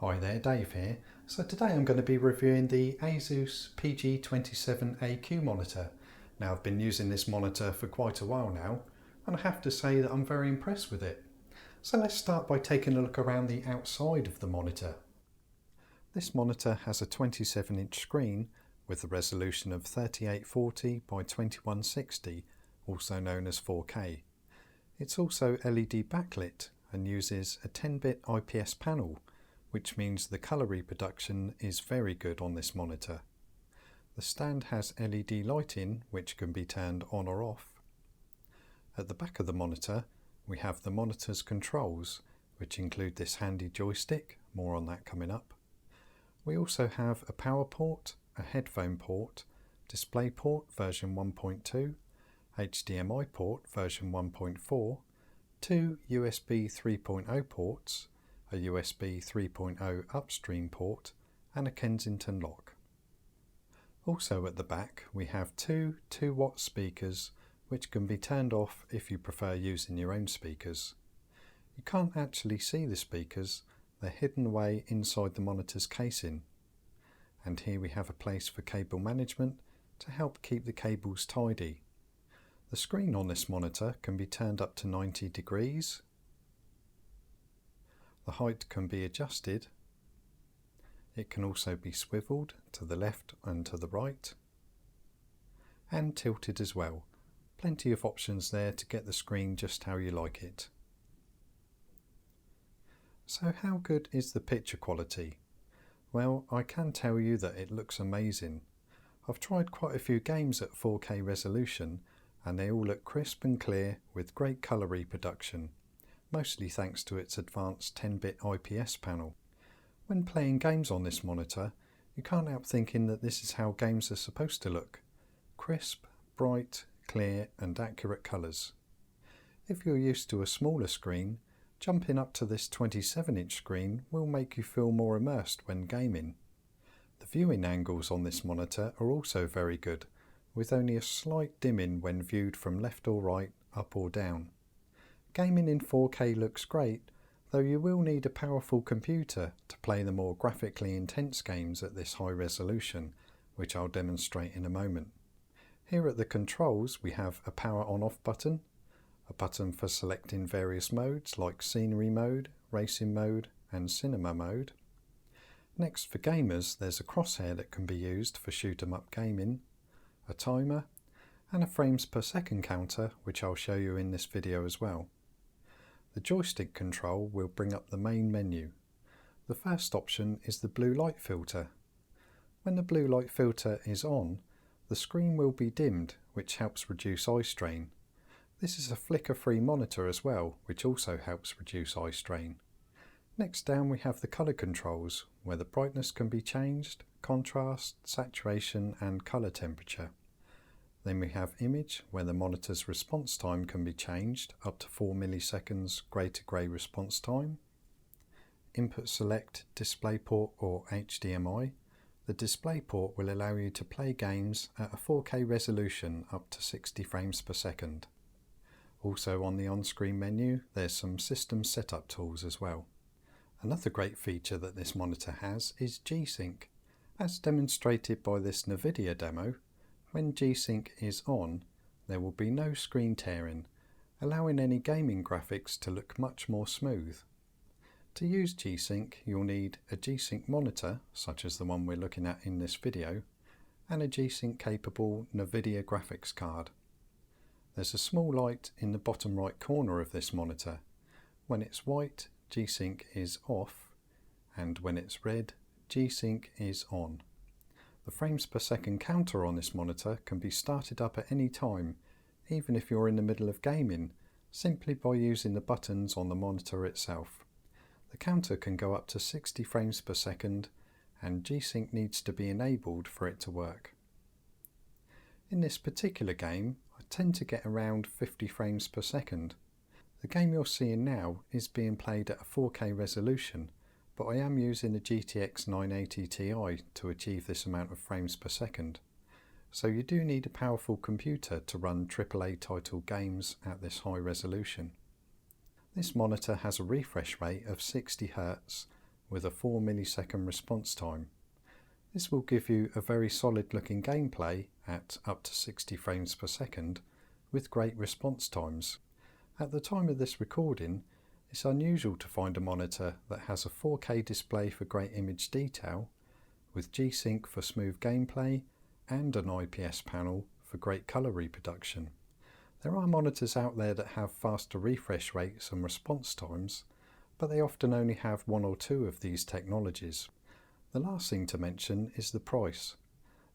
Hi there, Dave here. So today I'm going to be reviewing the ASUS PG27AQ monitor. Now I've been using this monitor for quite a while now and I have to say that I'm very impressed with it. So let's start by taking a look around the outside of the monitor. This monitor has a 27-inch screen with a resolution of 3840 by 2160, also known as 4K. It's also LED backlit and uses a 10-bit IPS panel, which means the colour reproduction is very good on this monitor. The stand has LED lighting which can be turned on or off. At the back of the monitor we have the monitor's controls, which include this handy joystick, more on that coming up. We also have a power port, a headphone port, display port version 1.2, HDMI port version 1.4, two USB 3.0 ports, a USB 3.0 upstream port and a Kensington lock. Also at the back we have two 2-watt speakers which can be turned off if you prefer using your own speakers. You can't actually see the speakers, they're hidden away inside the monitor's casing. And here we have a place for cable management to help keep the cables tidy. The screen on this monitor can be turned up to 90 degrees. The height can be adjusted. It can also be swiveled to the left and to the right, and tilted as well. Plenty of options there to get the screen just how you like it. So how good is the picture quality? Well, I can tell you that it looks amazing. I've tried quite a few games at 4K resolution and they all look crisp and clear with great colour reproduction, mostly thanks to its advanced 10-bit IPS panel. When playing games on this monitor, you can't help thinking that this is how games are supposed to look. Crisp, bright, clear and accurate colours. If you're used to a smaller screen, jumping up to this 27-inch screen will make you feel more immersed when gaming. The viewing angles on this monitor are also very good, with only a slight dimming when viewed from left or right, up or down. Gaming in 4K looks great, though you will need a powerful computer to play the more graphically intense games at this high resolution, which I'll demonstrate in a moment. Here at the controls we have a power on-off button, a button for selecting various modes like scenery mode, racing mode and cinema mode. Next, for gamers, there's a crosshair that can be used for shoot 'em up gaming, a timer and a frames per second counter, which I'll show you in this video as well. The joystick control will bring up the main menu. The first option is the blue light filter. When the blue light filter is on, the screen will be dimmed, which helps reduce eye strain. This is a flicker-free monitor as well, which also helps reduce eye strain. Next down we have the colour controls, where the brightness can be changed, contrast, saturation and colour temperature. Then we have image, where the monitor's response time can be changed up to 4 milliseconds grey to grey response time. Input select DisplayPort or HDMI. The DisplayPort will allow you to play games at a 4K resolution up to 60 frames per second. Also on the on-screen menu there's some system setup tools as well. Another great feature that this monitor has is G-Sync. As demonstrated by this NVIDIA demo, when G-Sync is on, there will be no screen tearing, allowing any gaming graphics to look much more smooth. To use G-Sync, you'll need a G-Sync monitor, such as the one we're looking at in this video, and a G-Sync capable NVIDIA graphics card. There's a small light in the bottom right corner of this monitor. When it's white, G-Sync is off, and when it's red, G-Sync is on. The frames per second counter on this monitor can be started up at any time, even if you're in the middle of gaming, simply by using the buttons on the monitor itself. The counter can go up to 60 frames per second, and G-Sync needs to be enabled for it to work. In this particular game, I tend to get around 50 frames per second. The game you're seeing now is being played at a 4K resolution, but I am using a GTX 980 Ti to achieve this amount of frames per second. So you do need a powerful computer to run AAA title games at this high resolution. This monitor has a refresh rate of 60 Hz with a 4 millisecond response time. This will give you a very solid looking gameplay at up to 60 frames per second with great response times. At the time of this recording, it's unusual to find a monitor that has a 4K display for great image detail, with G-Sync for smooth gameplay and an IPS panel for great colour reproduction. There are monitors out there that have faster refresh rates and response times, but they often only have one or two of these technologies. The last thing to mention is the price.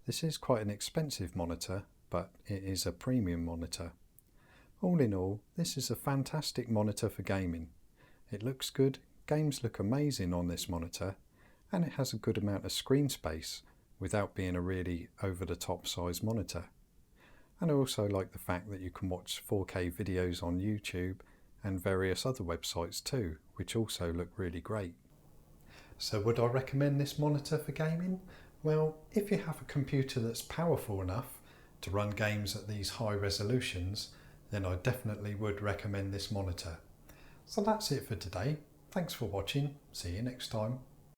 This is quite an expensive monitor, but it is a premium monitor. All in all, this is a fantastic monitor for gaming. It looks good, games look amazing on this monitor, and it has a good amount of screen space without being a really over-the-top size monitor. And I also like the fact that you can watch 4K videos on YouTube and various other websites too, which also look really great. So would I recommend this monitor for gaming? Well, if you have a computer that's powerful enough to run games at these high resolutions, then I definitely would recommend this monitor. So that's it for today. Thanks for watching. See you next time.